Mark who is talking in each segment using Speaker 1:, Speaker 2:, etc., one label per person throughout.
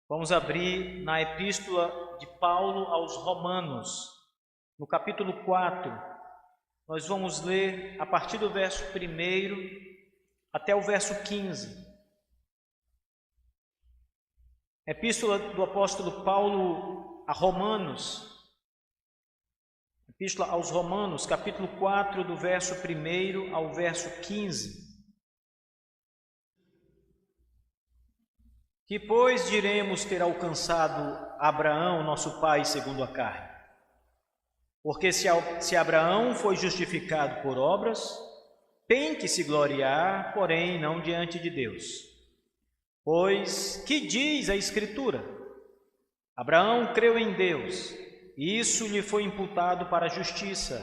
Speaker 1: Vamos abrir na Epístola de Paulo aos Romanos, no capítulo 4. Nós vamos ler a partir do verso 1 até o verso 15. Epístola do apóstolo Paulo a Romanos, Epístola aos Romanos, capítulo 4, do verso 1 ao verso 15. Que, pois, diremos ter alcançado Abraão, nosso pai, segundo a carne? Porque se Abraão foi justificado por obras, tem que se gloriar, porém não diante de Deus. Pois, que diz a Escritura? Abraão creu em Deus, e isso lhe foi imputado para a justiça.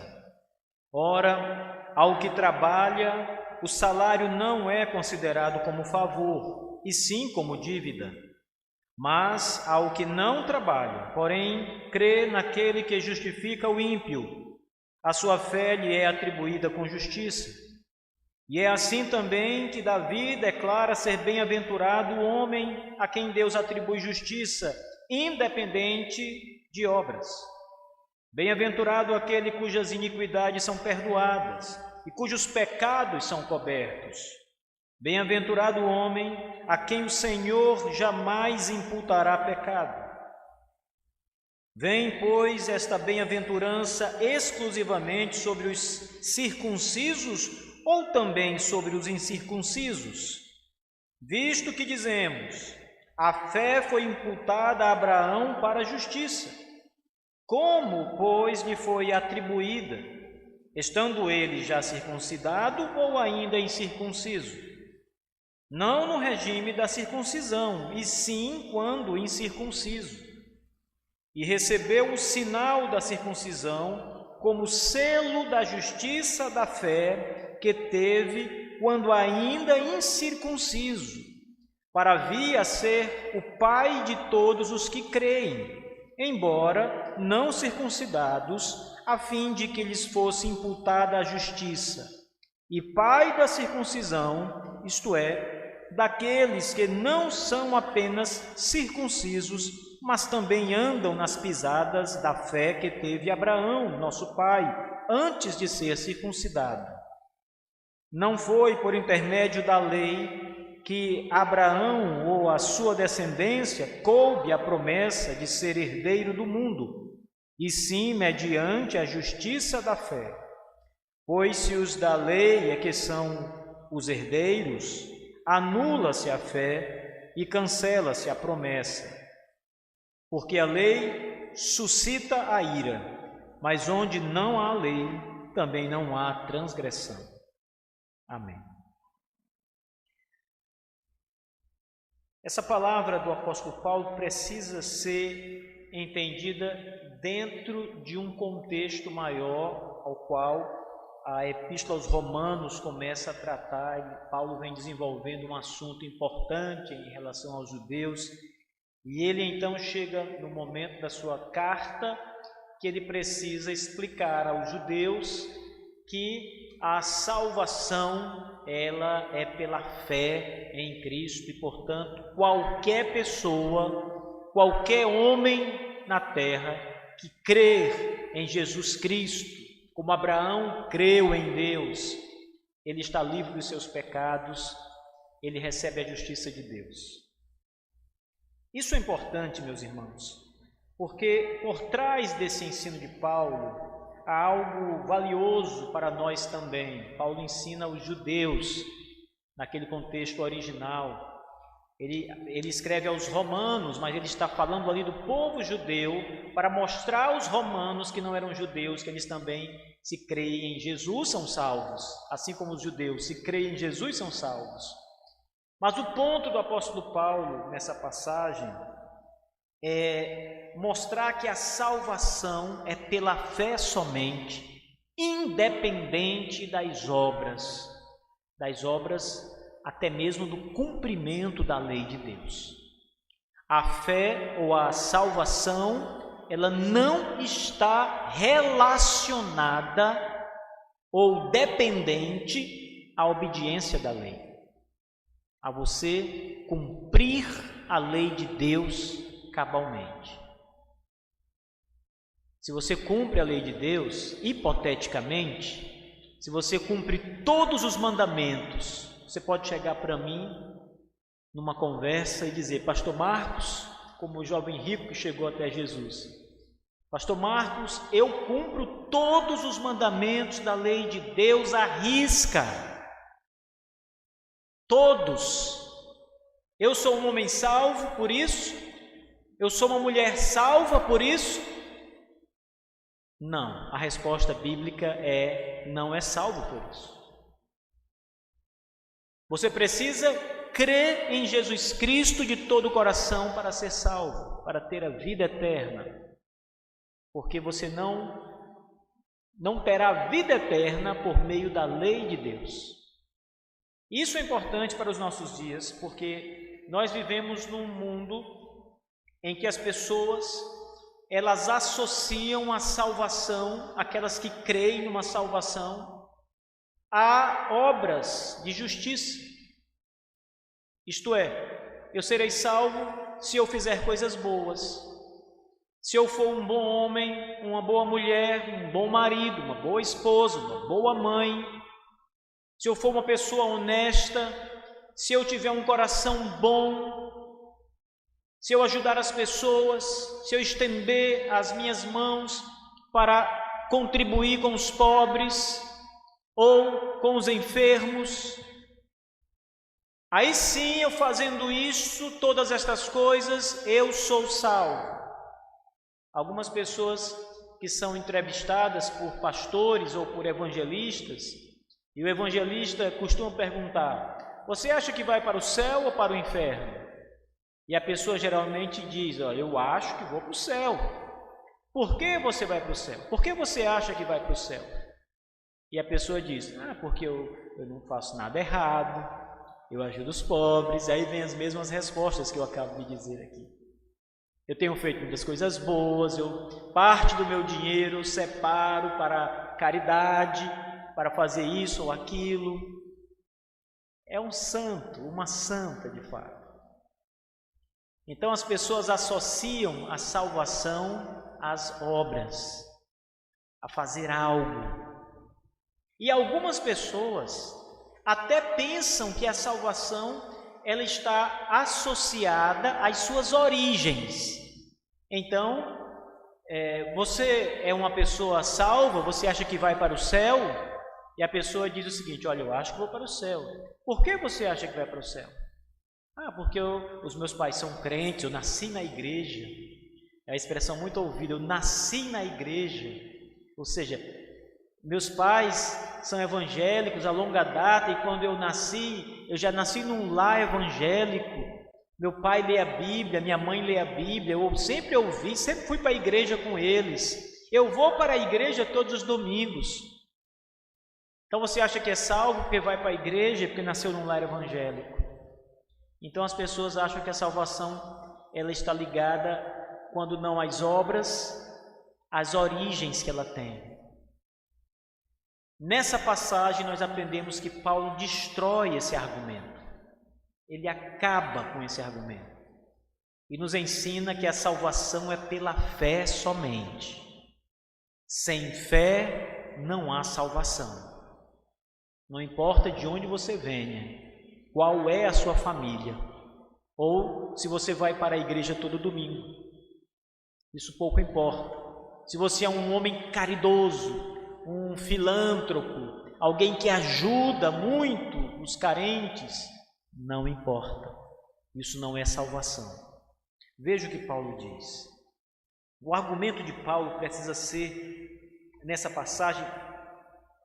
Speaker 1: Ora, ao que trabalha, o salário não é considerado como favor, e sim como dívida. Mas ao que não trabalha, porém crê naquele que justifica o ímpio, a sua fé lhe é atribuída com justiça. E é assim também que Davi declara ser bem-aventurado o homem a quem Deus atribui justiça, independente de obras. Bem-aventurado aquele cujas iniquidades são perdoadas e cujos pecados são cobertos. Bem-aventurado o homem a quem o Senhor jamais imputará pecado. Vem, pois, esta bem-aventurança exclusivamente sobre os circuncisos ou também sobre os incircuncisos? Visto que dizemos, a fé foi imputada a Abraão para a justiça. Como, pois, lhe foi atribuída, estando ele já circuncidado ou ainda incircunciso? Não no regime da circuncisão, e sim quando incircunciso. E recebeu o sinal da circuncisão como selo da justiça da fé que teve quando ainda incircunciso, para vir a ser o pai de todos os que creem, embora não circuncidados, a fim de que lhes fosse imputada a justiça, e pai da circuncisão, isto é, daqueles que não são apenas circuncisos, mas também andam nas pisadas da fé que teve Abraão, nosso pai, antes de ser circuncidado. Não foi por intermédio da lei que Abraão ou a sua descendência coube a promessa de ser herdeiro do mundo, e sim mediante a justiça da fé. Pois se os da lei é que são os herdeiros, anula-se a fé e cancela-se a promessa. Porque a lei suscita a ira, mas onde não há lei, também não há transgressão. Amém. Essa palavra do apóstolo Paulo precisa ser entendida dentro de um contexto maior ao qual a Epístola aos Romanos começa a tratar, e Paulo vem desenvolvendo um assunto importante em relação aos judeus, e ele então chega no momento da sua carta que ele precisa explicar aos judeus que a salvação ela é pela fé em Cristo, e portanto qualquer pessoa, qualquer homem na terra que crer em Jesus Cristo, como Abraão creu em Deus, ele está livre dos seus pecados, ele recebe a justiça de Deus. Isso é importante, meus irmãos, porque por trás desse ensino de Paulo há algo valioso para nós também. Paulo ensina os judeus, naquele contexto original. Ele escreve aos romanos, mas ele está falando ali do povo judeu para mostrar aos romanos que não eram judeus, que eles também, se creem em Jesus, são salvos, assim como os judeus, se creem em Jesus, são salvos. Mas o ponto do apóstolo Paulo nessa passagem é mostrar que a salvação é pela fé somente, independente das obras até mesmo do cumprimento da lei de Deus. A fé ou a salvação, ela não está relacionada ou dependente à obediência da lei, a você cumprir a lei de Deus cabalmente. Se você cumpre a lei de Deus, hipoteticamente, se você cumpre todos os mandamentos, você pode chegar para mim numa conversa e dizer: Pastor Marcos, como o jovem rico que chegou até Jesus, Pastor Marcos, eu cumpro todos os mandamentos da lei de Deus à risca. Todos. Eu sou um homem salvo por isso? Eu sou uma mulher salva por isso? Não, a resposta bíblica é: não é salvo por isso. Você precisa crer em Jesus Cristo de todo o coração para ser salvo, para ter a vida eterna, porque você não terá vida eterna por meio da lei de Deus. Isso é importante para os nossos dias, porque nós vivemos num mundo em que as pessoas, elas associam a salvação, aquelas que creem numa salvação, a obras de justiça. Isto é, eu serei salvo se eu fizer coisas boas, se eu for um bom homem, uma boa mulher, um bom marido, uma boa esposa, uma boa mãe, se eu for uma pessoa honesta, se eu tiver um coração bom, se eu ajudar as pessoas, se eu estender as minhas mãos para contribuir com os pobres ou com os enfermos, aí sim, eu fazendo isso, todas estas coisas, eu sou salvo. Algumas pessoas que são entrevistadas por pastores ou por evangelistas, e o evangelista costuma perguntar: você acha que vai para o céu ou para o inferno? E a pessoa geralmente diz: olha, eu acho que vou para o céu. Por que você vai para o céu? Por que você acha que vai para o céu? E a pessoa diz: porque eu não faço nada errado, eu ajudo os pobres. Aí vem as mesmas respostas que eu acabo de dizer aqui. Eu tenho feito muitas coisas boas, parte do meu dinheiro eu separo para caridade, para fazer isso ou aquilo. É um santo, uma santa de fato. Então as pessoas associam a salvação às obras, a fazer algo. E algumas pessoas até pensam que a salvação ela está associada às suas origens. Então, você é uma pessoa salva, você acha que vai para o céu, e a pessoa diz o seguinte: olha, eu acho que vou para o céu. Por que você acha que vai para o céu? Porque os meus pais são crentes, eu nasci na igreja. É a expressão muito ouvida: eu nasci na igreja. Ou seja, meus pais são evangélicos a longa data, e quando eu nasci, eu já nasci num lar evangélico. Meu pai lê a Bíblia, minha mãe lê a Bíblia, eu sempre ouvi, sempre fui para a igreja com eles. Eu vou para a igreja todos os domingos. Então você acha que é salvo porque vai para a igreja, porque nasceu num lar evangélico? Então as pessoas acham que a salvação ela está ligada, quando não às obras, às origens que ela tem. Nessa passagem nós aprendemos que Paulo destrói esse argumento. Ele acaba com esse argumento e nos ensina que a salvação é pela fé somente. Sem fé não há salvação. Não importa de onde você venha, qual é a sua família, ou se você vai para a igreja todo domingo. Isso pouco importa. Se você é um homem caridoso, um filântropo, alguém que ajuda muito os carentes, não importa. Isso não é salvação. Veja o que Paulo diz. O argumento de Paulo precisa ser, nessa passagem,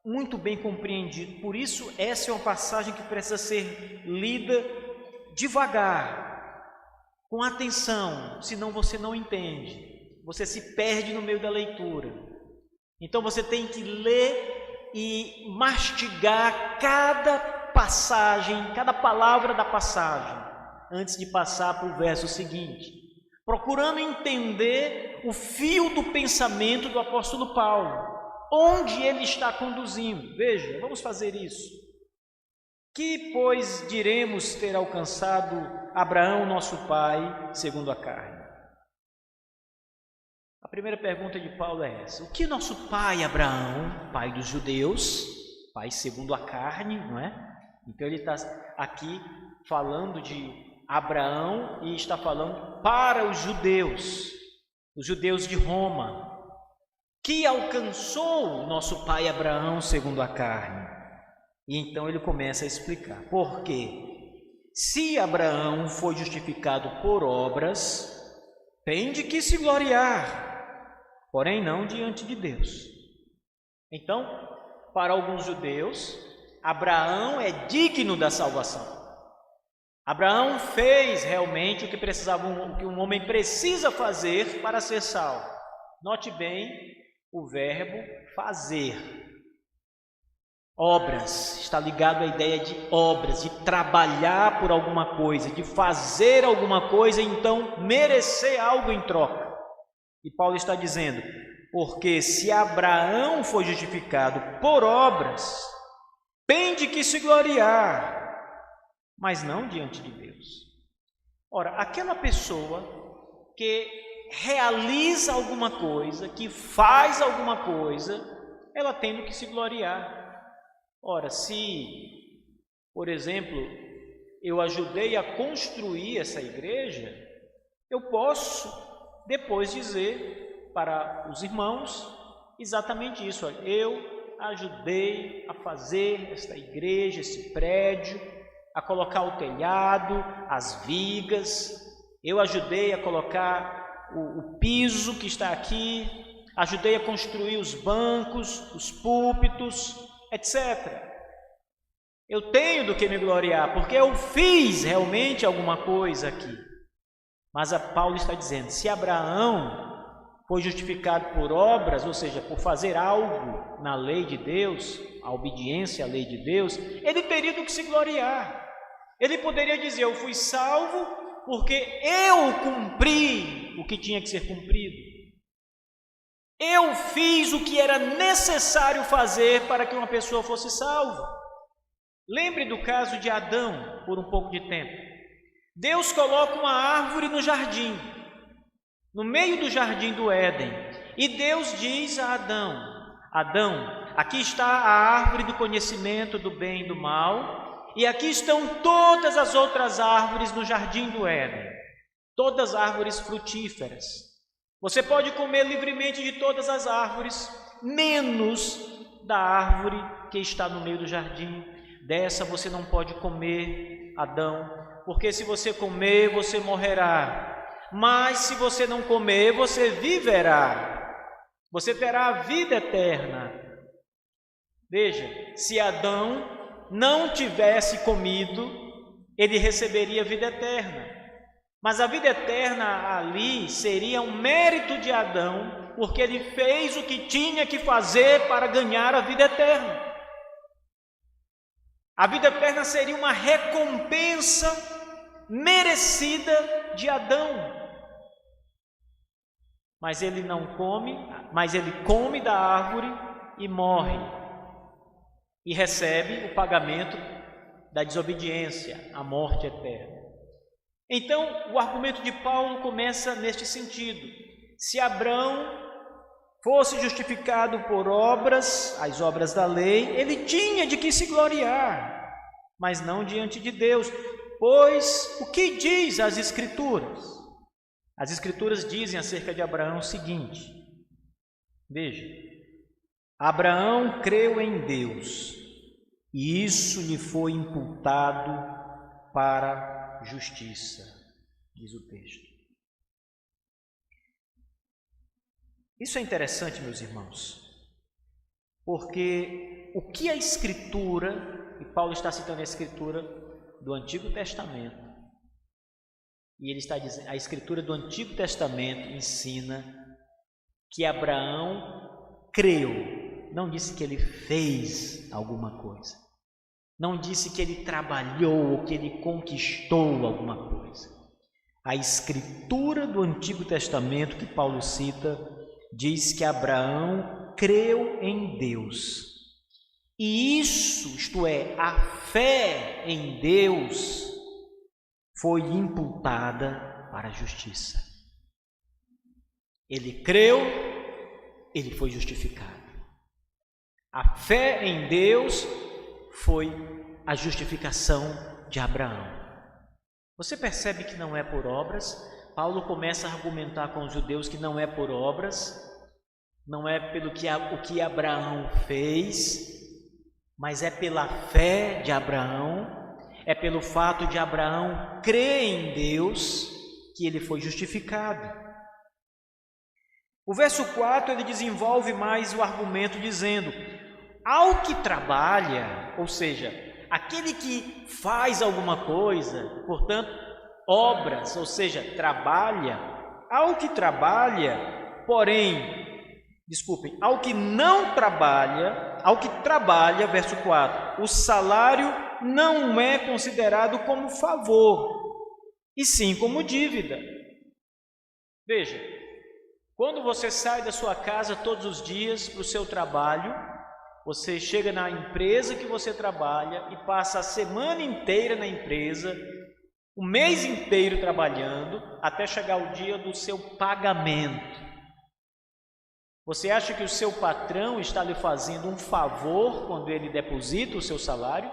Speaker 1: muito bem compreendido. Por isso, essa é uma passagem que precisa ser lida devagar, com atenção, senão você não entende. Você se perde no meio da leitura. Então você tem que ler e mastigar cada passagem, cada palavra da passagem, antes de passar para o verso seguinte, procurando entender o fio do pensamento do apóstolo Paulo, onde ele está conduzindo. Veja, vamos fazer isso. Que, pois, diremos ter alcançado Abraão, nosso pai, segundo a carne? A primeira pergunta de Paulo é essa: o que nosso pai Abraão, pai dos judeus, pai segundo a carne, não é? Então ele está aqui falando de Abraão e está falando para os judeus de Roma, que alcançou nosso pai Abraão segundo a carne. E então ele começa a explicar. Por quê? Se Abraão foi justificado por obras, tem de que se gloriar, porém não diante de Deus. Então, para alguns judeus, Abraão é digno da salvação. Abraão fez realmente o que um homem precisa fazer para ser salvo. Note bem o verbo fazer. Obras, está ligado à ideia de obras, de trabalhar por alguma coisa, de fazer alguma coisa, então merecer algo em troca. E Paulo está dizendo, porque se Abraão foi justificado por obras, tem de que se gloriar, mas não diante de Deus. Ora, aquela pessoa que realiza alguma coisa, que faz alguma coisa, ela tem que se gloriar. Ora, se, por exemplo, eu ajudei a construir essa igreja, eu posso depois dizer para os irmãos exatamente isso. Olha, eu ajudei a fazer esta igreja, esse prédio, a colocar o telhado, as vigas, eu ajudei a colocar o piso que está aqui, ajudei a construir os bancos, os púlpitos, etc. Eu tenho do que me gloriar, porque eu fiz realmente alguma coisa aqui. Mas Paulo está dizendo, se Abraão foi justificado por obras, ou seja, por fazer algo na lei de Deus, a obediência à lei de Deus, ele teria do que se gloriar. Ele poderia dizer, eu fui salvo porque eu cumpri o que tinha que ser cumprido. Eu fiz o que era necessário fazer para que uma pessoa fosse salva. Lembre do caso de Adão, por um pouco de tempo. Deus coloca uma árvore no jardim, no meio do jardim do Éden, e Deus diz a Adão, Adão, aqui está a árvore do conhecimento do bem e do mal, e aqui estão todas as outras árvores no jardim do Éden, todas árvores frutíferas. Você pode comer livremente de todas as árvores, menos da árvore que está no meio do jardim. Dessa você não pode comer, Adão, porque se você comer, você morrerá. Mas se você não comer, você viverá. Você terá a vida eterna. Veja, se Adão não tivesse comido, ele receberia vida eterna. Mas a vida eterna ali seria um mérito de Adão, porque ele fez o que tinha que fazer para ganhar a vida eterna. A vida eterna seria uma recompensa merecida de Adão. Mas ele não come, mas ele come da árvore e morre. E recebe o pagamento da desobediência, a morte eterna. Então, o argumento de Paulo começa neste sentido. Se Abraão fosse justificado por obras, as obras da lei, ele tinha de que se gloriar, mas não diante de Deus. Pois, o que diz as Escrituras? As Escrituras dizem acerca de Abraão o seguinte, veja, Abraão creu em Deus, e isso lhe foi imputado para justiça, diz o texto. Isso é interessante, meus irmãos, porque o que a Escritura, e Paulo está citando a Escritura do Antigo Testamento, e ele está dizendo, a Escritura do Antigo Testamento ensina que Abraão creu, não disse que ele fez alguma coisa, não disse que ele trabalhou ou que ele conquistou alguma coisa. A Escritura do Antigo Testamento que Paulo cita diz que Abraão creu em Deus E isso, isto é, a fé em Deus, foi imputada para a justiça. Ele creu, ele foi justificado. A fé em Deus foi a justificação de Abraão. Você percebe que não é por obras? Paulo começa a argumentar com os judeus que não é por obras, não é pelo que o que Abraão fez, mas é pela fé de Abraão, é pelo fato de Abraão crer em Deus que ele foi justificado. O verso 4 ele desenvolve mais o argumento dizendo: ao que trabalha, ou seja, aquele que faz alguma coisa, portanto, obras, ou seja, trabalha, ao que trabalha, ao que não trabalha, ao que trabalha, verso 4, o salário não é considerado como favor, e sim como dívida. Veja, quando você sai da sua casa todos os dias para o seu trabalho, você chega na empresa que você trabalha e passa a semana inteira na empresa, o mês inteiro trabalhando, até chegar o dia do seu pagamento. Você acha que o seu patrão está lhe fazendo um favor quando ele deposita o seu salário?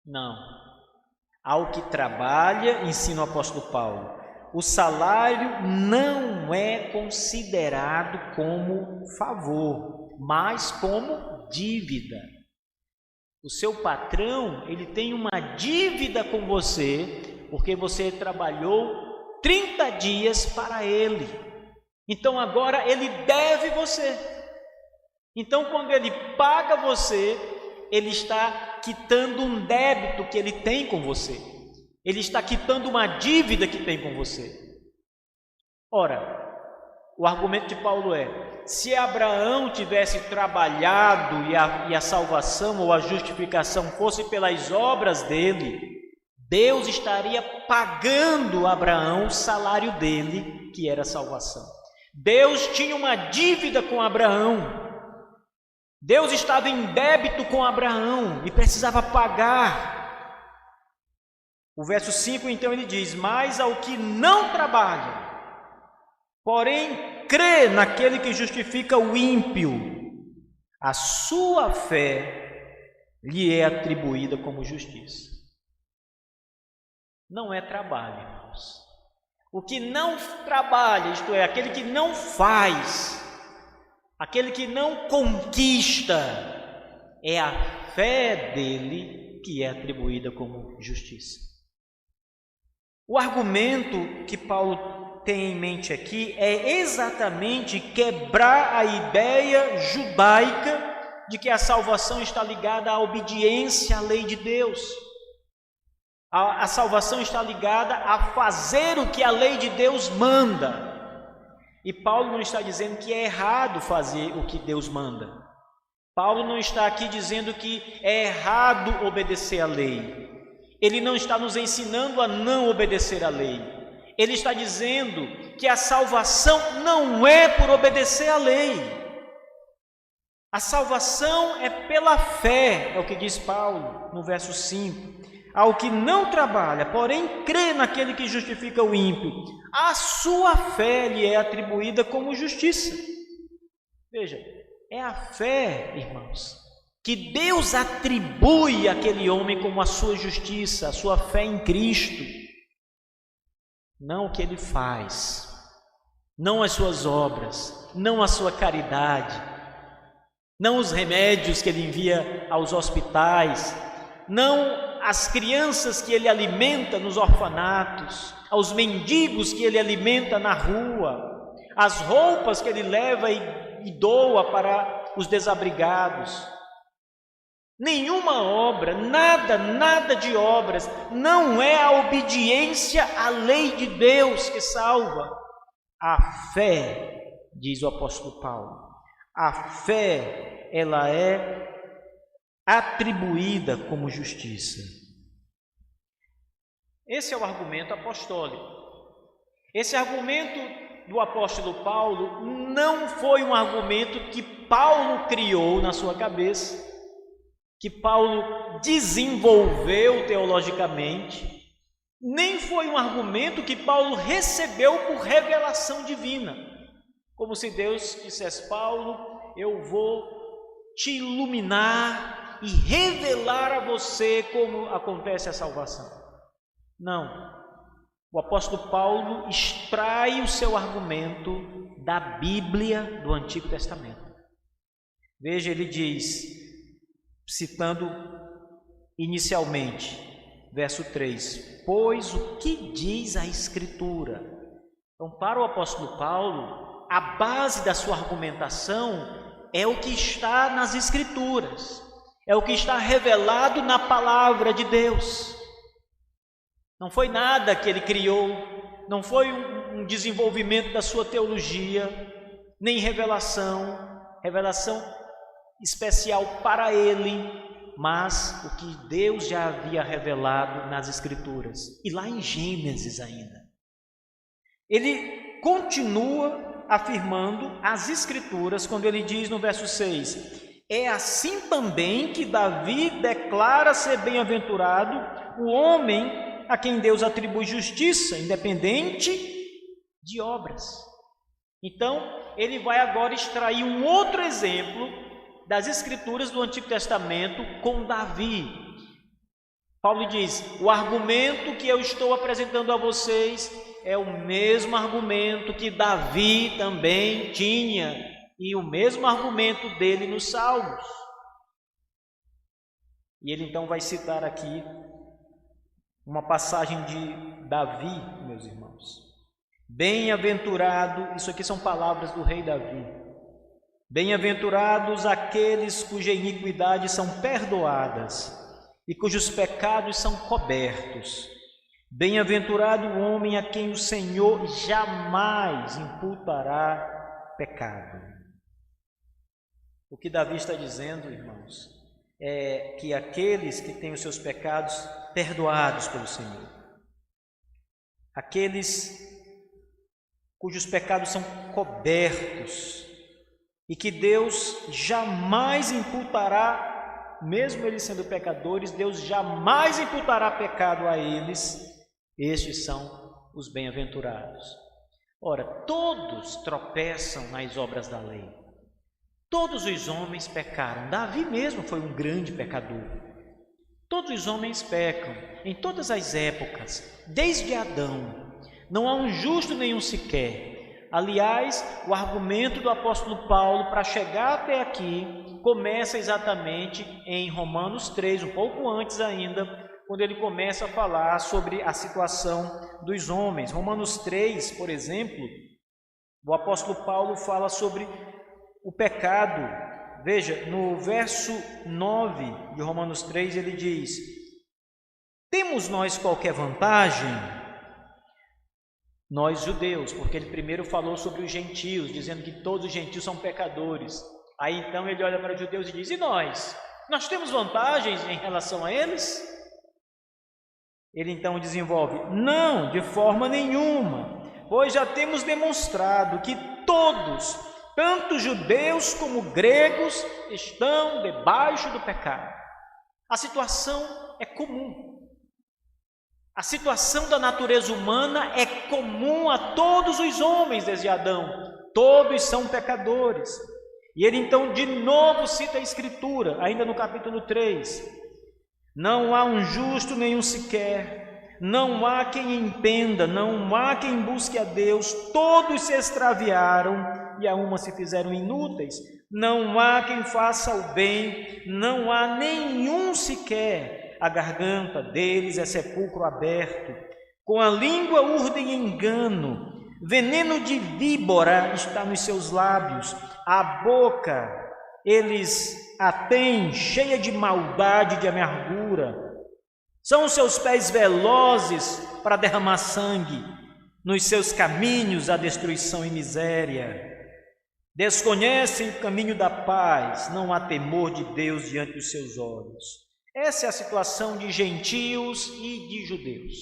Speaker 1: Não. Ao que trabalha, ensina o apóstolo Paulo, o salário não é considerado como favor, mas como dívida. O seu patrão, ele tem uma dívida com você, porque você trabalhou 30 dias para ele. Então agora ele deve você. Então quando ele paga você, ele está quitando um débito que ele tem com você. Ele está quitando uma dívida que tem com você. Ora, o argumento de Paulo é: se Abraão tivesse trabalhado e a salvação ou a justificação fosse pelas obras dele, Deus estaria pagando a Abraão o salário dele, que era a salvação. Deus tinha uma dívida com Abraão. Deus estava em débito com Abraão e precisava pagar. O verso 5 então ele diz: mas ao que não trabalha, porém crê naquele que justifica o ímpio, a sua fé lhe é atribuída como justiça. Não é trabalho, irmãos. O que não trabalha, isto é, aquele que não faz, aquele que não conquista, é a fé dele que é atribuída como justiça. O argumento que Paulo tem em mente aqui é exatamente quebrar a ideia judaica de que a salvação está ligada à obediência à lei de Deus. A salvação está ligada a fazer o que a lei de Deus manda. E Paulo não está dizendo que é errado fazer o que Deus manda. Paulo não está aqui dizendo que é errado obedecer à lei. Ele não está nos ensinando a não obedecer à lei. Ele está dizendo que a salvação não é por obedecer à lei. A salvação é pela fé, é o que diz Paulo no verso 5. Ao que não trabalha, porém crê naquele que justifica o ímpio, a sua fé lhe é atribuída como justiça. Veja, é a fé, irmãos, que Deus atribui àquele homem como a sua justiça, a sua fé em Cristo. Não o que ele faz, não as suas obras, não a sua caridade, não os remédios que ele envia aos hospitais, não as crianças que ele alimenta nos orfanatos, aos mendigos que ele alimenta na rua, as roupas que ele leva e doa para os desabrigados. Nenhuma obra, nada de obras, não é a obediência à lei de Deus que salva. A fé, diz o apóstolo Paulo, a fé, ela é atribuída como justiça. Esse é o argumento apostólico. Esse argumento do apóstolo Paulo não foi um argumento que Paulo criou na sua cabeça, que Paulo desenvolveu teologicamente, nem foi um argumento que Paulo recebeu por revelação divina, como se Deus dissesse: Paulo, eu vou te iluminar e revelar a você como acontece a salvação. Não. O apóstolo Paulo extrai o seu argumento da Bíblia do Antigo Testamento. Veja, ele diz, citando inicialmente, verso 3: pois o que diz a Escritura? Então, para o apóstolo Paulo, a base da sua argumentação é o que está nas Escrituras, é o que está revelado na palavra de Deus. Não foi nada que ele criou, não foi um desenvolvimento da sua teologia, nem revelação especial para ele, mas o que Deus já havia revelado nas Escrituras, e lá em Gênesis ainda. Ele continua afirmando as Escrituras quando ele diz no verso 6: é assim também que Davi declara ser bem-aventurado o homem a quem Deus atribui justiça, independente de obras. Então, ele vai agora extrair um outro exemplo das Escrituras do Antigo Testamento com Davi. Paulo diz: o argumento que eu estou apresentando a vocês é o mesmo argumento que Davi também tinha, e o mesmo argumento dele nos Salmos. E ele então vai citar aqui uma passagem de Davi, meus irmãos. Bem-aventurado, isso aqui são palavras do rei Davi. Bem-aventurados aqueles cuja iniquidades são perdoadas e cujos pecados são cobertos. Bem-aventurado o homem a quem o Senhor jamais imputará pecado. O que Davi está dizendo, irmãos, é que aqueles que têm os seus pecados perdoados pelo Senhor, aqueles cujos pecados são cobertos, e que Deus jamais imputará, mesmo eles sendo pecadores, Deus jamais imputará pecado a eles. Estes são os bem-aventurados. Ora, todos tropeçam nas obras da lei. Todos os homens pecaram. Davi mesmo foi um grande pecador. Todos os homens pecam, em todas as épocas, desde Adão. Não há um justo nenhum sequer. Aliás, o argumento do apóstolo Paulo para chegar até aqui começa exatamente em Romanos 3, um pouco antes ainda, quando ele começa a falar sobre a situação dos homens. Romanos 3, por exemplo, o apóstolo Paulo fala sobre o pecado. Veja, no verso 9 de Romanos 3, ele diz: temos nós qualquer vantagem? Nós judeus, porque ele primeiro falou sobre os gentios, dizendo que todos os gentios são pecadores. Aí então ele olha para os judeus e diz: e nós? Nós temos vantagens em relação a eles? Ele então desenvolve: não, de forma nenhuma, pois já temos demonstrado que todos, tanto judeus como gregos, estão debaixo do pecado. A situação é comum. A situação da natureza humana é comum a todos os homens desde Adão. Todos são pecadores. E ele então de novo cita a Escritura, ainda no capítulo 3. Não há um justo nenhum sequer, não há quem entenda, não há quem busque a Deus, todos se extraviaram e a uma se fizeram inúteis. Não há quem faça o bem, não há nenhum sequer. A garganta deles é sepulcro aberto, com a língua urdem engano, veneno de víbora está nos seus lábios, a boca eles a têm cheia de maldade e de amargura. São os seus pés velozes para derramar sangue, nos seus caminhos a destruição e miséria. Desconhecem o caminho da paz, não há temor de Deus diante dos seus olhos. Essa é a situação de gentios e de judeus.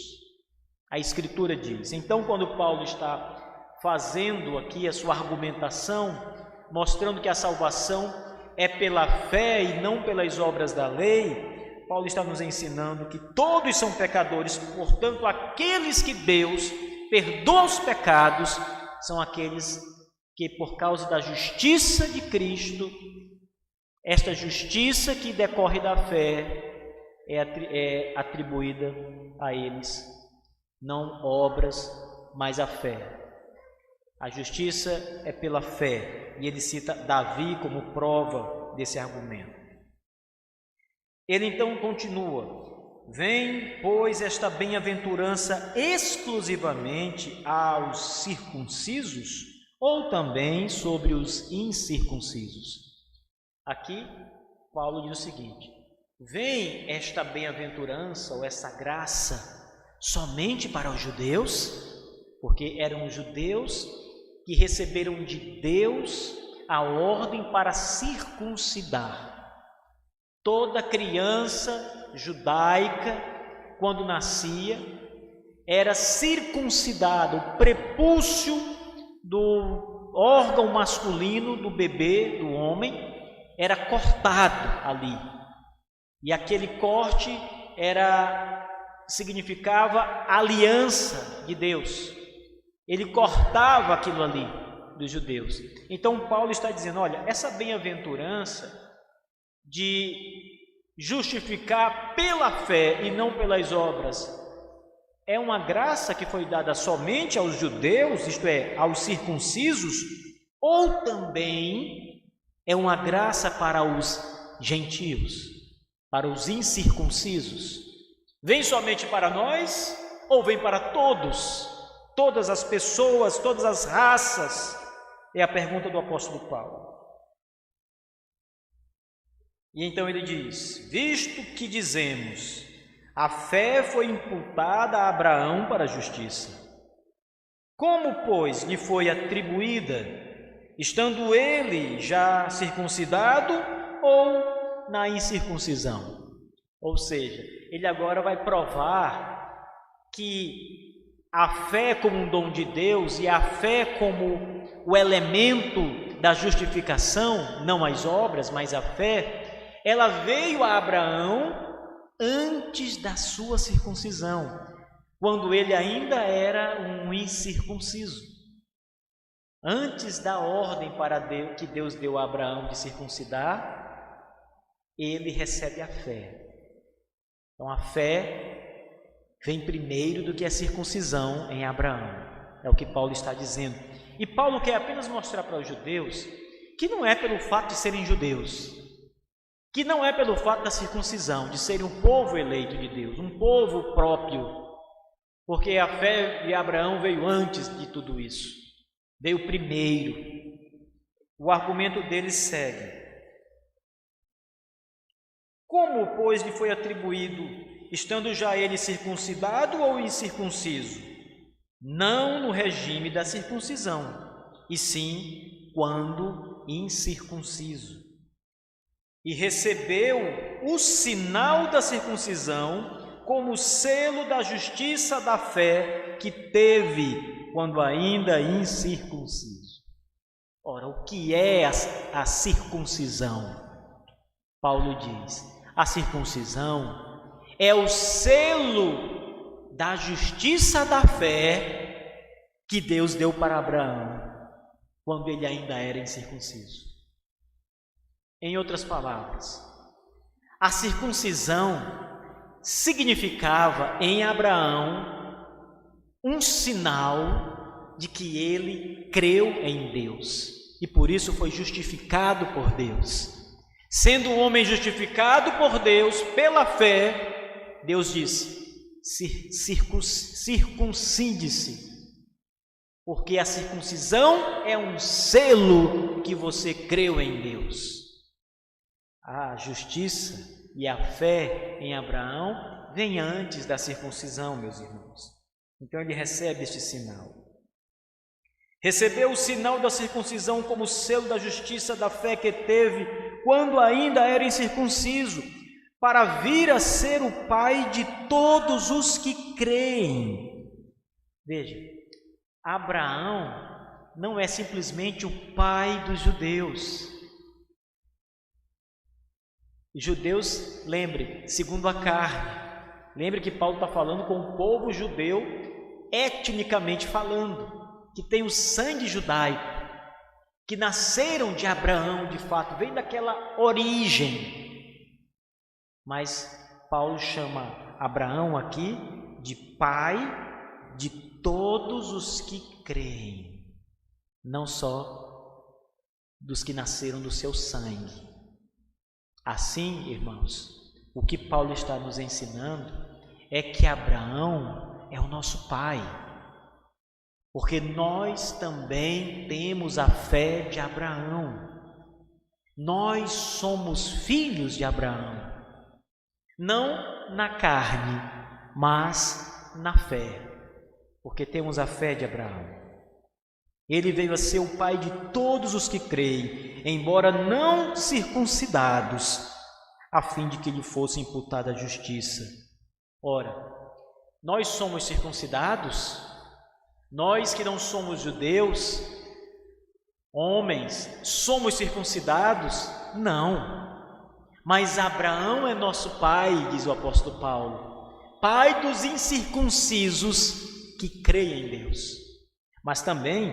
Speaker 1: A Escritura diz. Então, quando Paulo está fazendo aqui a sua argumentação, mostrando que a salvação é pela fé e não pelas obras da lei, Paulo está nos ensinando que todos são pecadores, portanto, aqueles que Deus perdoa os pecados são aqueles que, por causa da justiça de Cristo, esta justiça que decorre da fé é atribuída a eles, não obras, mas a fé. A justiça é pela fé, e ele cita Davi como prova desse argumento. Ele então continua: vem, pois, esta bem-aventurança exclusivamente aos circuncisos ou também sobre os incircuncisos? Aqui, Paulo diz o seguinte: vem esta bem-aventurança ou essa graça somente para os judeus, porque eram os judeus que receberam de Deus a ordem para circuncidar. Toda criança judaica, quando nascia, era circuncidada. O prepúcio do órgão masculino do bebê, do homem, era cortado ali. E aquele corte significava aliança de Deus. Ele cortava aquilo ali dos judeus. Então Paulo está dizendo: olha, essa bem-aventurança de justificar pela fé e não pelas obras é uma graça que foi dada somente aos judeus, isto é, aos circuncisos, ou também é uma graça para os gentios, para os incircuncisos? Vem somente para nós ou vem para todos? Todas as pessoas, todas as raças? É a pergunta do apóstolo Paulo. E então ele diz: visto que dizemos, a fé foi imputada a Abraão para a justiça, como, pois, lhe foi atribuída, estando ele já circuncidado ou na incircuncisão? Ou seja, ele agora vai provar que a fé como um dom de Deus e a fé como o elemento da justificação, não as obras, mas a fé, ela veio a Abraão antes da sua circuncisão, quando ele ainda era um incircunciso. Antes da ordem que Deus deu a Abraão de circuncidar, ele recebe a fé. Então a fé vem primeiro do que a circuncisão em Abraão. É o que Paulo está dizendo. E Paulo quer apenas mostrar para os judeus que não é pelo fato de serem judeus, que não é pelo fato da circuncisão, de serem um povo eleito de Deus, um povo próprio, porque a fé de Abraão veio antes de tudo isso, veio primeiro. O argumento dele segue: como, pois, lhe foi atribuído, estando já ele circuncidado ou incircunciso? Não no regime da circuncisão, e sim quando incircunciso. E recebeu o sinal da circuncisão como selo da justiça da fé que teve quando ainda incircunciso. Ora, o que é a circuncisão? Paulo diz: a circuncisão é o selo da justiça da fé que Deus deu para Abraão quando ele ainda era incircunciso. Em outras palavras, a circuncisão significava em Abraão um sinal de que ele creu em Deus e por isso foi justificado por Deus. Sendo um homem justificado por Deus pela fé, Deus disse: circuncide-se, porque a circuncisão é um selo que você creu em Deus. A justiça e a fé em Abraão vem antes da circuncisão, meus irmãos. Então ele recebe este sinal. Recebeu o sinal da circuncisão como selo da justiça da fé que teve quando ainda era incircunciso, para vir a ser o pai de todos os que creem. Veja, Abraão não é simplesmente o pai dos judeus. Judeus, lembre, segundo a carne. Lembre que Paulo está falando com o povo judeu, etnicamente falando, que tem o sangue judaico, que nasceram de Abraão, de fato, vem daquela origem. Mas Paulo chama Abraão aqui de pai de todos os que creem, não só dos que nasceram do seu sangue. Assim, irmãos, o que Paulo está nos ensinando é que Abraão é o nosso pai, porque nós também temos a fé de Abraão. Nós somos filhos de Abraão, não na carne, mas na fé, porque temos a fé de Abraão. Ele veio a ser o pai de todos os que creem, embora não circuncidados, a fim de que lhe fosse imputada a justiça. Ora, nós somos circuncidados? Nós que não somos judeus, homens, somos circuncidados? Não. Mas Abraão é nosso pai, diz o apóstolo Paulo, pai dos incircuncisos que creem em Deus. Mas também,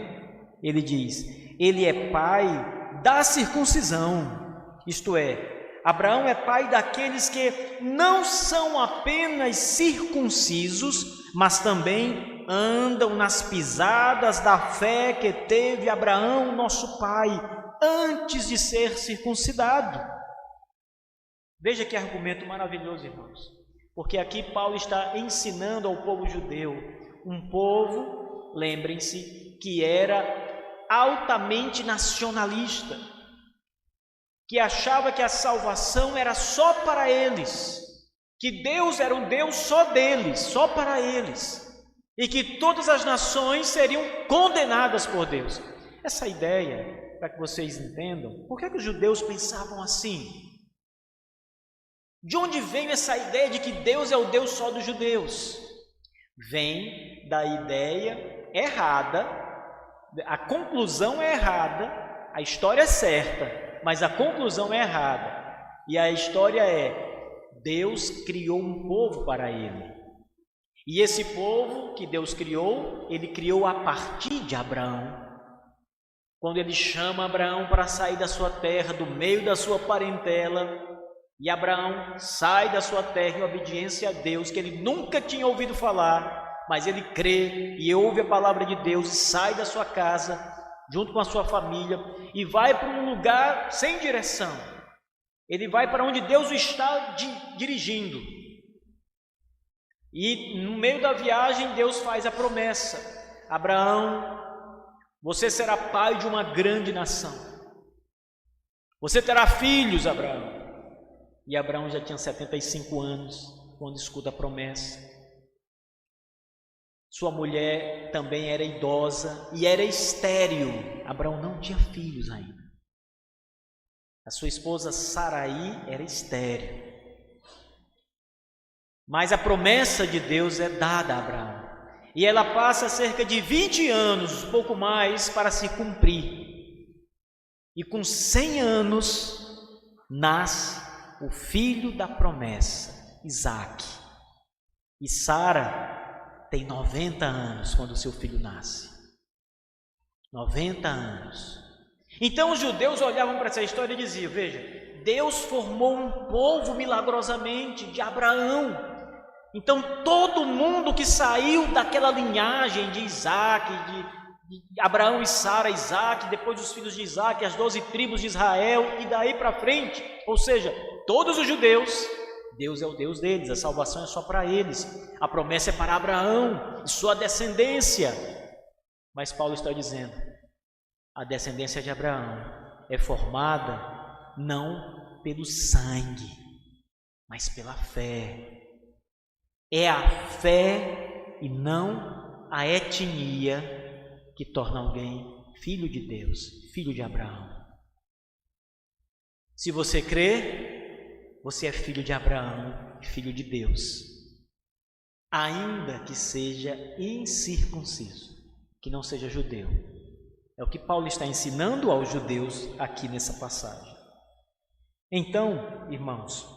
Speaker 1: ele diz, ele é pai da circuncisão, isto é, Abraão é pai daqueles que não são apenas circuncisos, mas também andam nas pisadas da fé que teve Abraão, nosso pai, antes de ser circuncidado. Veja que argumento maravilhoso, irmãos, porque aqui Paulo está ensinando ao povo judeu, um povo, lembrem-se, que era altamente nacionalista, que achava que a salvação era só para eles, que Deus era um Deus só deles, só para eles, e que todas as nações seriam condenadas por Deus. Essa ideia, para que vocês entendam, por que os judeus pensavam assim? De onde vem essa ideia de que Deus é o Deus só dos judeus? Vem da ideia errada, a conclusão é errada, a história é certa, mas a conclusão é errada. E a história é: Deus criou um povo para ele. E esse povo que Deus criou, ele criou a partir de Abraão. Quando ele chama Abraão para sair da sua terra, do meio da sua parentela, e Abraão sai da sua terra em obediência a Deus, que ele nunca tinha ouvido falar, mas ele crê e ouve a palavra de Deus e sai da sua casa, junto com a sua família, e vai para um lugar sem direção. Ele vai para onde Deus o está dirigindo. E no meio da viagem, Deus faz a promessa: Abraão, você será pai de uma grande nação. Você terá filhos, Abraão. E Abraão já tinha 75 anos quando escuta a promessa. Sua mulher também era idosa e era estéril. Abraão não tinha filhos ainda. A sua esposa Saraí era estéril. Mas a promessa de Deus é dada a Abraão. E ela passa cerca de 20 anos, pouco mais, para se cumprir. E com 100 anos, nasce o filho da promessa, Isaque. E Sara tem 90 anos quando seu filho nasce. 90 anos. Então os judeus olhavam para essa história e diziam: veja, Deus formou um povo milagrosamente de Abraão. Então todo mundo que saiu daquela linhagem de Isaque, de Abraão e Sara, Isaque, depois os filhos de Isaque, as 12 tribos de Israel e daí para frente, ou seja, todos os judeus, Deus é o Deus deles, a salvação é só para eles, a promessa é para Abraão e sua descendência. Mas Paulo está dizendo: a descendência de Abraão é formada não pelo sangue, mas pela fé. É a fé e não a etnia que torna alguém filho de Deus, filho de Abraão. Se você crê, você é filho de Abraão e filho de Deus, ainda que seja incircunciso, que não seja judeu. É o que Paulo está ensinando aos judeus aqui nessa passagem. Então, irmãos,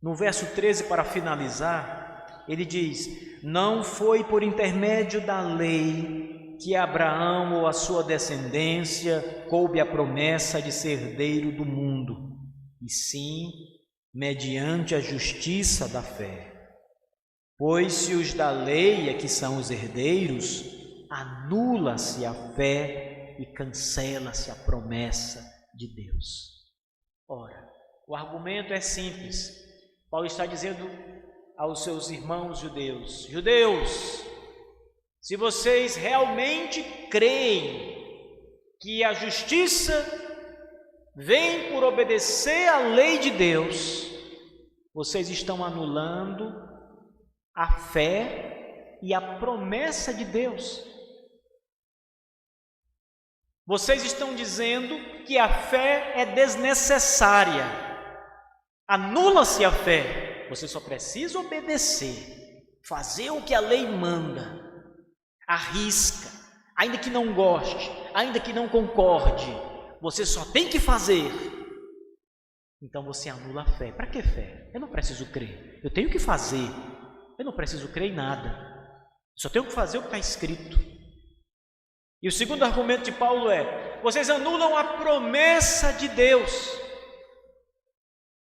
Speaker 1: no verso 13, para finalizar, ele diz: não foi por intermédio da lei que Abraão ou a sua descendência coube a promessa de ser herdeiro do mundo, e sim mediante a justiça da fé. Pois se os da lei é que são os herdeiros, anula-se a fé e cancela-se a promessa de Deus. Ora, o argumento é simples. Paulo está dizendo aos seus irmãos judeus: judeus, se vocês realmente creem que a justiça vem por obedecer à lei de Deus, vocês estão anulando a fé e a promessa de Deus. Vocês estão dizendo que a fé é desnecessária. Anula-se a fé. Você só precisa obedecer, fazer o que a lei manda. Arrisca, ainda que não goste, ainda que não concorde, você só tem que fazer. Então você anula a fé. Para que fé? Eu não preciso crer, eu tenho que fazer. Eu não preciso crer em nada, eu só tenho que fazer o que está escrito. E o segundo argumento de Paulo é: vocês anulam a promessa de Deus.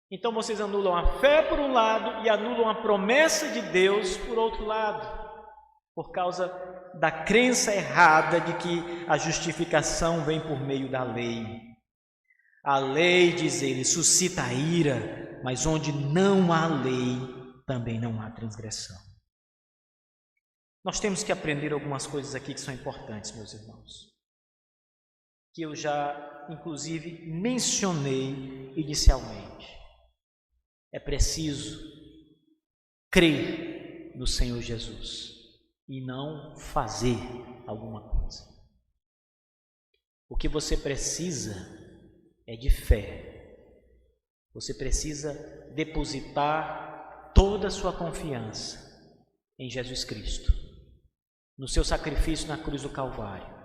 Speaker 1: Então vocês anulam a fé por um lado e anulam a promessa de Deus por outro lado, por causa da crença errada de que a justificação vem por meio da lei. A lei, diz ele, suscita ira, mas onde não há lei, também não há transgressão. Nós temos que aprender algumas coisas aqui que são importantes, meus irmãos, que eu já, inclusive, mencionei inicialmente. É preciso crer no Senhor Jesus e não fazer alguma coisa. O que você precisa é de fé. Você precisa depositar toda a sua confiança em Jesus Cristo, no seu sacrifício na cruz do Calvário.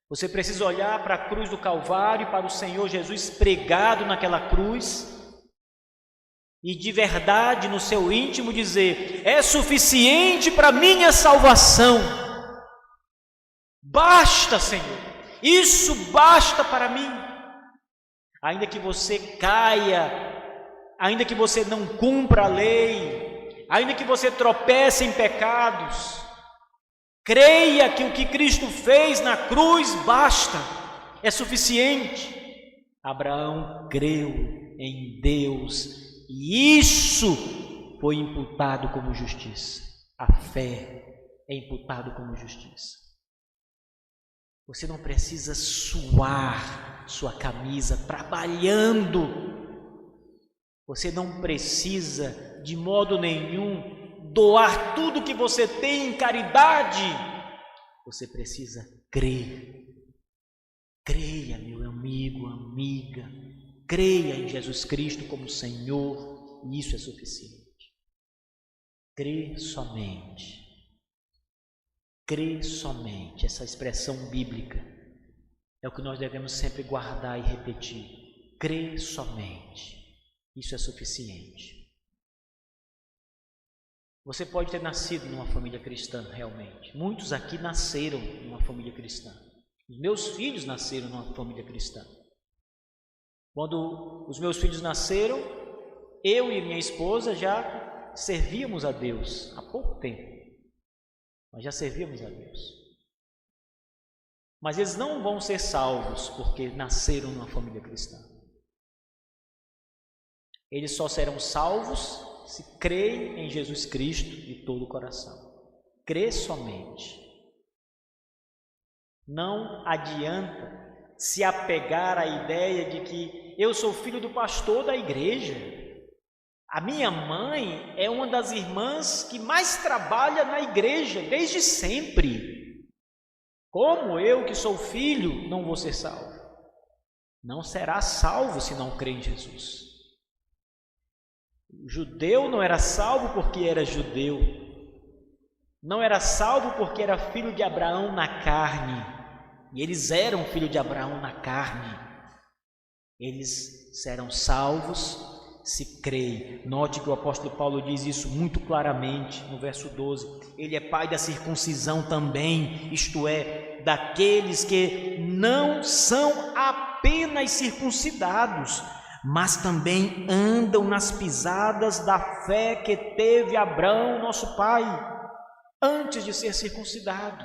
Speaker 1: Você precisa olhar para a cruz do Calvário, para o Senhor Jesus pregado naquela cruz, e de verdade no seu íntimo dizer: é suficiente para minha salvação. Basta, Senhor, isso basta para mim. Ainda que você caia, ainda que você não cumpra a lei, ainda que você tropece em pecados, creia que o que Cristo fez na cruz basta, é suficiente. Abraão creu em Deus e isso foi imputado como justiça. A fé é imputado como justiça. Você não precisa suar sua camisa trabalhando. Você não precisa de modo nenhum doar tudo que você tem em caridade. Você precisa crer. Creia, meu amigo, amiga. Creia em Jesus Cristo como Senhor, e isso é suficiente. Crê somente. Crê somente. Essa expressão bíblica é o que nós devemos sempre guardar e repetir. Crê somente. Isso é suficiente. Você pode ter nascido numa família cristã, realmente. Muitos aqui nasceram numa família cristã. Os meus filhos nasceram numa família cristã. Quando os meus filhos nasceram, eu e minha esposa já servíamos a Deus há pouco tempo. Nós já servíamos a Deus. Mas eles não vão ser salvos porque nasceram numa família cristã. Eles só serão salvos se creem em Jesus Cristo de todo o coração. Crê somente. Não adianta se apegar à ideia de que eu sou filho do pastor da igreja. A minha mãe é uma das irmãs que mais trabalha na igreja desde sempre. Como eu, que sou filho, não vou ser salvo? Não será salvo se não crer em Jesus. O judeu não era salvo porque era judeu. Não era salvo porque era filho de Abraão na carne. e eles eram filhos de Abraão na carne. Eles serão salvos se creem. Note que o apóstolo Paulo diz isso muito claramente no verso 12. Ele é pai da circuncisão também, isto é, daqueles que não são apenas circuncidados, mas também andam nas pisadas da fé que teve Abraão, nosso pai, antes de ser circuncidado.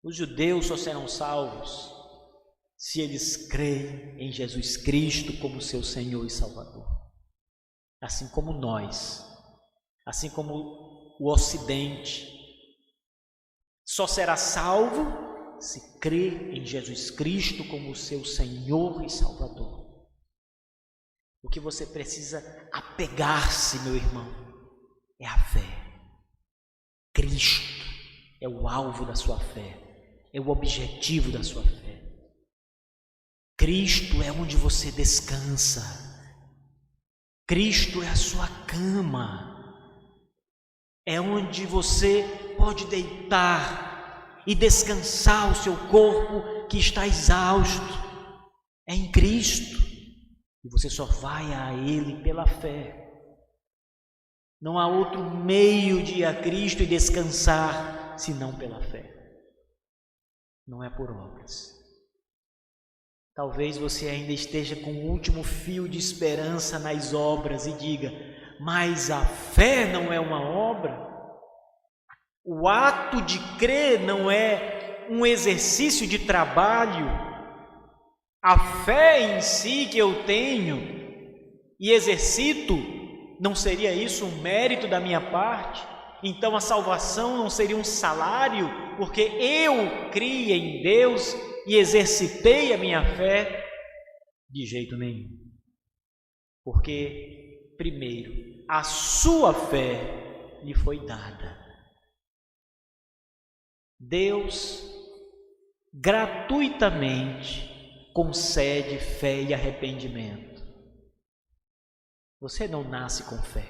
Speaker 1: Os judeus só serão salvos se eles creem em Jesus Cristo como seu Senhor e Salvador. Assim como nós, assim como o Ocidente, só será salvo se crer em Jesus Cristo como seu Senhor e Salvador. O que você precisa apegar-se, meu irmão, é a fé. Cristo é o alvo da sua fé, é o objetivo da sua fé. Cristo é onde você descansa. Cristo é a sua cama. É onde você pode deitar e descansar o seu corpo que está exausto. É em Cristo. E você só vai a Ele pela fé. Não há outro meio de ir a Cristo e descansar senão pela fé. Não é por obras. Talvez você ainda esteja com o último fio de esperança nas obras e diga: mas a fé não é uma obra? O ato de crer não é um exercício de trabalho? A fé em si que eu tenho e exercito, não seria isso um mérito da minha parte? Então a salvação não seria um salário, porque eu criei em Deus e exercitei a minha fé? De jeito nenhum. Porque, primeiro, a sua fé lhe foi dada. Deus gratuitamente concede fé e arrependimento. Você não nasce com fé.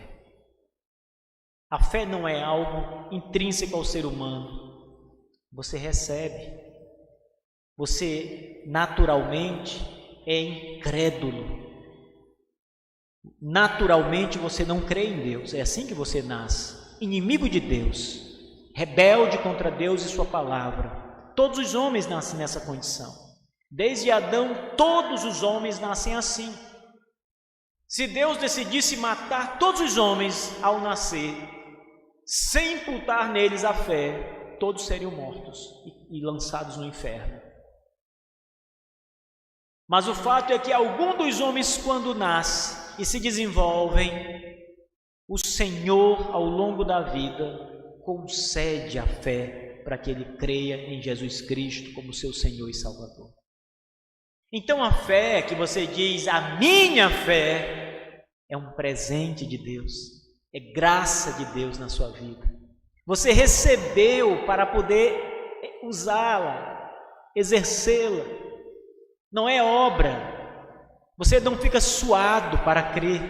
Speaker 1: A fé não é algo intrínseco ao ser humano. Você recebe. Você naturalmente é incrédulo. Naturalmente você não crê em Deus. É assim que você nasce. Inimigo de Deus. Rebelde contra Deus e sua palavra. Todos os homens nascem nessa condição. Desde Adão, todos os homens nascem assim. Se Deus decidisse matar todos os homens ao nascer, sem imputar neles a fé, todos seriam mortos e lançados no inferno. Mas o fato é que algum dos homens, quando nasce e se desenvolvem, o Senhor, ao longo da vida, concede a fé para que ele creia em Jesus Cristo como seu Senhor e Salvador. Então a fé que você diz, a minha fé, é um presente de Deus, é graça de Deus na sua vida. Você recebeu para poder usá-la, exercê-la. Não é obra. Você não fica suado para crer.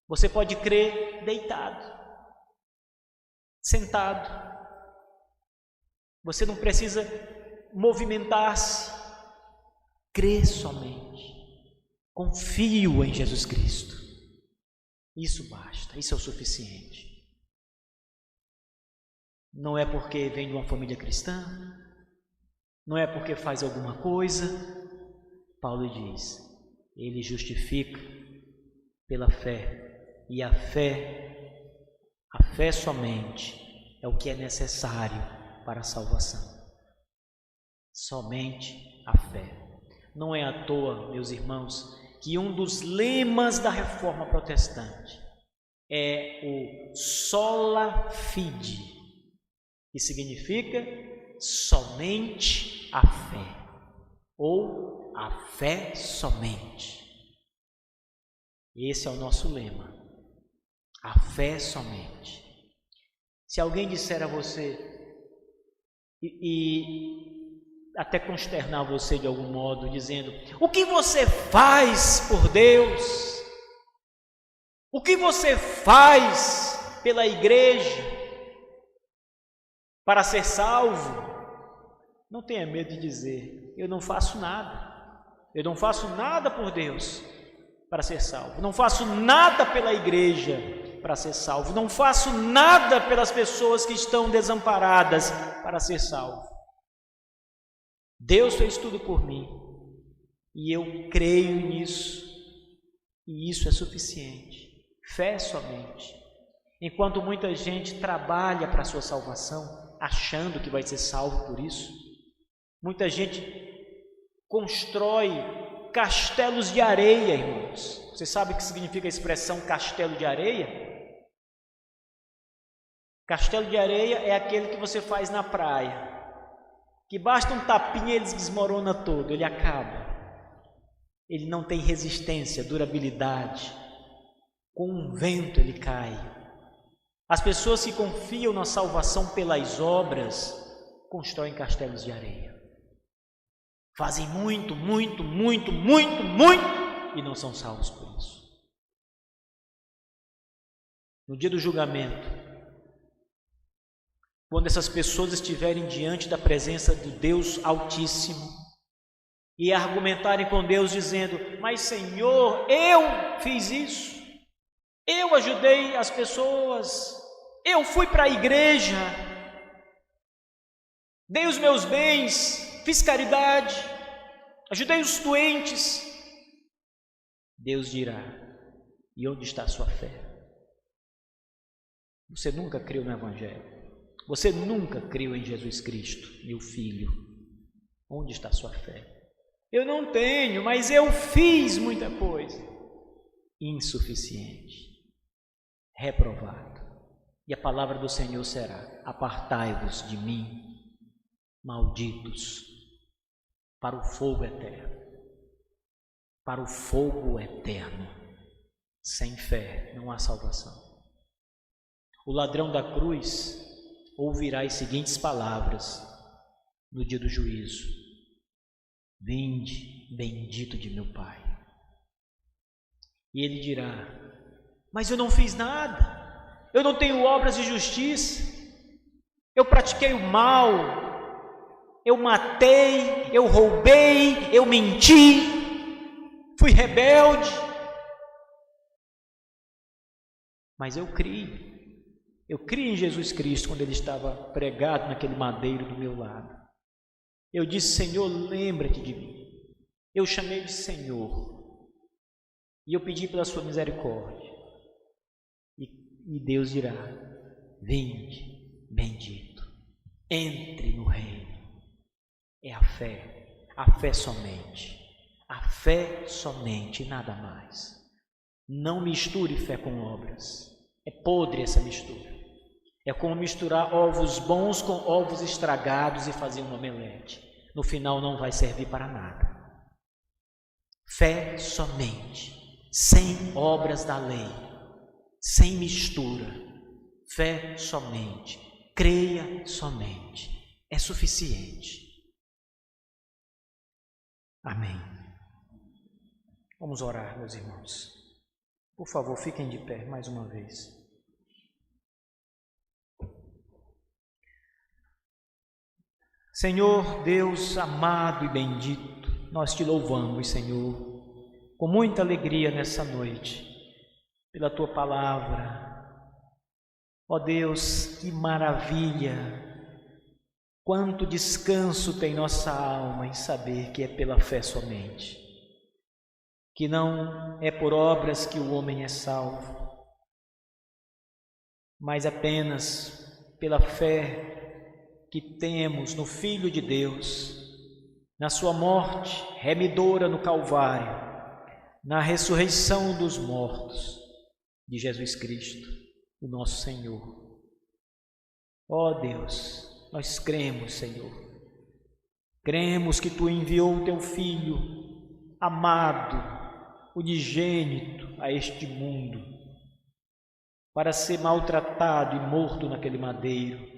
Speaker 1: Você pode crer deitado, sentado. Você não precisa movimentar-se. Crê somente. Confio em Jesus Cristo. Isso basta, isso é o suficiente. Não é porque vem de uma família cristã, não é porque faz alguma coisa. Paulo diz, ele justifica pela fé, e a fé somente é o que é necessário para a salvação. Somente a fé. Não é à toa, meus irmãos, que um dos lemas da Reforma Protestante é o sola fide, que significa somente a fé, ou a fé somente. Esse é o nosso lema, a fé somente. Se alguém disser a você e até consternar você de algum modo, dizendo: o que você faz por Deus? O que você faz pela igreja para ser salvo? Não tenha medo de dizer: eu não faço nada. Eu não faço nada por Deus para ser salvo. Não faço nada pela igreja para ser salvo. Não faço nada pelas pessoas que estão desamparadas para ser salvo. Deus fez tudo por mim e eu creio nisso, e isso é suficiente. Fé somente. Enquanto muita gente trabalha para a sua salvação, achando que vai ser salvo por isso, muita gente constrói castelos de areia, irmãos. Você sabe o que significa a expressão castelo de areia? Castelo de areia é aquele que você faz na praia, que basta um tapinha ele desmorona todo, ele acaba. Ele não tem resistência, durabilidade. Com um vento ele cai. As pessoas que confiam na salvação pelas obras constroem castelos de areia. Fazem muito e não são salvos por isso. No dia do julgamento, quando essas pessoas estiverem diante da presença do Deus Altíssimo e argumentarem com Deus dizendo: mas Senhor, eu fiz isso, eu ajudei as pessoas, eu fui para a igreja, dei os meus bens, fiz caridade, ajudei os doentes. Deus dirá: e onde está a sua fé? Você nunca creu no Evangelho. Você nunca creu em Jesus Cristo, meu Filho. Onde está a sua fé? Eu não tenho, mas eu fiz muita coisa. Insuficiente. Reprovado. E a palavra do Senhor será: apartai-vos de mim, malditos, para o fogo eterno. Para o fogo eterno. Sem fé não há salvação. O ladrão da cruz ouvirá as seguintes palavras no dia do juízo: vinde, bendito de meu Pai. E ele dirá: mas eu não fiz nada, eu não tenho obras de justiça, eu pratiquei o mal, eu matei, eu roubei, eu menti, fui rebelde. Mas eu criei em Jesus Cristo quando ele estava pregado naquele madeiro do meu lado. Eu disse: Senhor, lembra-te de mim. Eu chamei de Senhor e eu pedi pela sua misericórdia. E Deus dirá: vinde, bendito, entre no reino. É a fé somente, a fé somente, nada mais. Não misture fé com obras. É podre essa mistura. É como misturar ovos bons com ovos estragados e fazer um omelete. No final não vai servir para nada. Fé somente, sem obras da lei, sem mistura. Fé somente, creia somente. É suficiente. Amém. Vamos orar, meus irmãos. Por favor, fiquem de pé mais uma vez. Senhor Deus amado e bendito, nós te louvamos, Senhor, com muita alegria nessa noite, pela tua palavra. Ó Deus, que maravilha, quanto descanso tem nossa alma em saber que é pela fé somente, que não é por obras que o homem é salvo, mas apenas pela fé que temos no Filho de Deus, na sua morte remidora no Calvário, na ressurreição dos mortos de Jesus Cristo, o nosso Senhor. Ó Deus, nós cremos, Senhor, cremos que Tu enviou o Teu Filho amado, unigênito a este mundo, para ser maltratado e morto naquele madeiro,